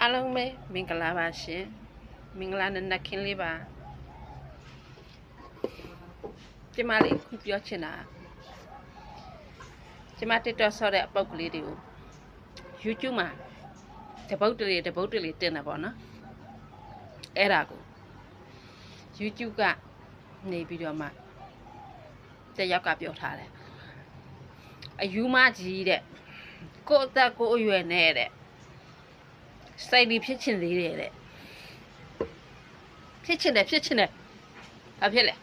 အားလုံးပဲမင်္ဂလာပါရှင်မင်္ဂလာနဲ့ခင်းလေးပါကျမလေးခုပြောချင်တာကျမ TikTok ဆော့တဲ့အပုတ်ကလေးတွေကို YouTube မှာတပုတ်တလေတင်တာပေါ့နော်အဲ့ဒါကို YouTube ကနေပြီးတော့မှတယောက်ကပြောထားတယ်အယူမကြီးတဲ့ကိုယ့်အသက်ကိုယ်အရွယ်နဲ့တဲ့စိုက်ပြီးဖြစ်ချင်သေးတယ်တဲ့ဖြစ်ချင်တယ်ဘာဖြစ်လဲ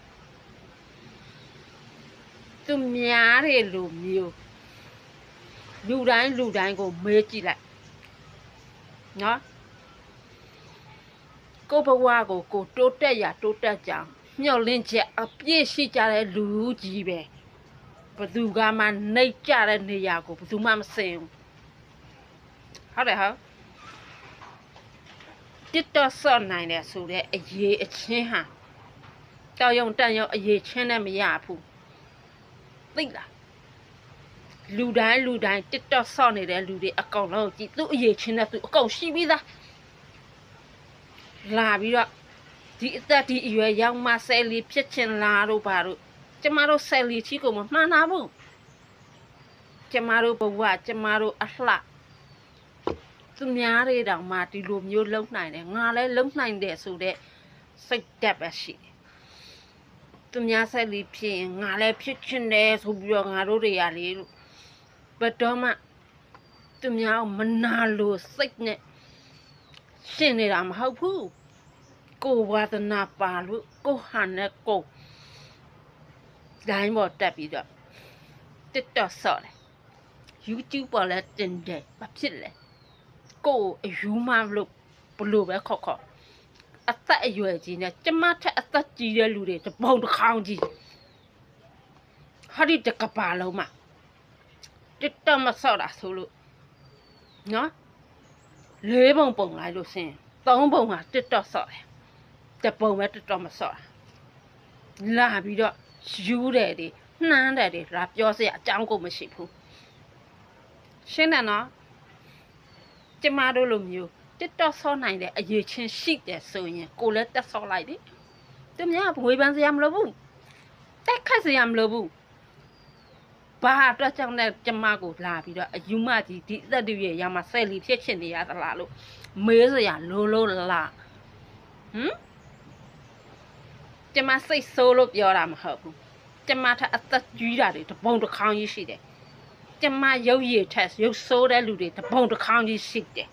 သူများတွေလိုမျိုးလူတိုင်းကိုမေးကြည့်လိုက်နော်ကိုဘဝကိုတိုးတက်ကြောင်မျှော်လင့်ချက်အပြည့်ရှိကြတဲ့လူကြီးပဲဘယ်သူကမှနှိပ်ကြတဲ့နေရာကိုဘယ်သူမှမစင်ဘူးဟုတ်တယ်ဟုတ်TikTok ဆော့နိုင်တယ်ဆိုတဲ့အရေးအချင်းဟာတောက်ရုံတန်ရုံအရေးချင်းနဲ့မရဘူးသိလားလူတိုင်း TikTok ဆော့နေတဲ့လူတွေအကောင်လုံးကြည့်သူ့အရေးချင်းနဲ့သူအကောင်ရှိပြီးသားလာပြီးတော့ဒီအသက်ဒီအရွယ်ရောက်မှဆယ်လီဖြစ်ချင်လားတို့ဘာတို့ကျမတို့ဆယ်လီချီကိုမမှန်တာဘူးကျမတို့ဘဝကျမတို့အလှသူများတွေတောင်မှဒီလိုမျိုးလုံနိုင်တယ်ငါလည်းလုံနိုင်တယ်ဆိုတဲ့စိတ်ဓာတ်ပဲရှိတယ်သူများဆက်လီဖြစ်ရင်ငါလည်းဖြစ်ချင်တယ်ဆိုပြီးတော့ငါတို့တွေရလေလို့ဘယ်တော့မှသူများမနာလို့စိတ်နဲ့ရှင်းနေတာမဟုတ်ဘူးကိုဝါသနာပါလို့ကိုဟန်နဲ့ကိုဒိုင်းပေါ်တက်ပြီးတော့ TikTok ဆော့တယ် YouTube ပေါ်လည်းတင်တယ်ဘာဖြစ်လဲကိုအယူမလို့ဘလို့ပဲခေါ်အသက်အရွယ်ကြီးနဲ့ကျမထက်အသက်ကြီးတဲ့လူတွေတပုံတစ်ခေါင်းကြီးဟာဒီတကပါလုံးမှာ TikTok မဆော့တာဆိုလို့နော်၄ပုံလိုက်လို့ရှင်၃ပုံက TikTok ဆော့တယ်တပုံပဲ TikTok မဆော့တာလာပြီးတော့ယူတယ်တွေနှမ်းတယ်တွေလာပြောစရာအကြောင်းကိုမရှိဘူးရှင်းတယ်နော်ကျမတို့လိုမျိုး TikTok ဆော့နိုင်တဲ့အရေးချင်းရှိတယ်ဆိုရင်ကိုလည်းတက်ဆော့လိုက်တယ်သူများဝေဖန်စရာမလိုဘူးတက်ခတ်စရာမလိုဘူးဘာအတွက်ကြောင့်လဲကျမကိုလာပြီးတော့အယူမကြီးဒီအသက်တွေရရမှာဆယ်လီဖြစ်ချင်နေရသလားလို့မေးစရာလိုလားကျမစိတ်ဆိုးလို့ပြောတာမဟုတ်ဘူးကျမထအသက်ကြီးတာတွေတပုံတစ်ခေါင်းကြီးရှိတယ်ကျမရုပ်ရည်ထက်ရုပ်ဆိုးတဲ့လူတွေတပုံတစ်ခေါင်းကြီးရှိတယ်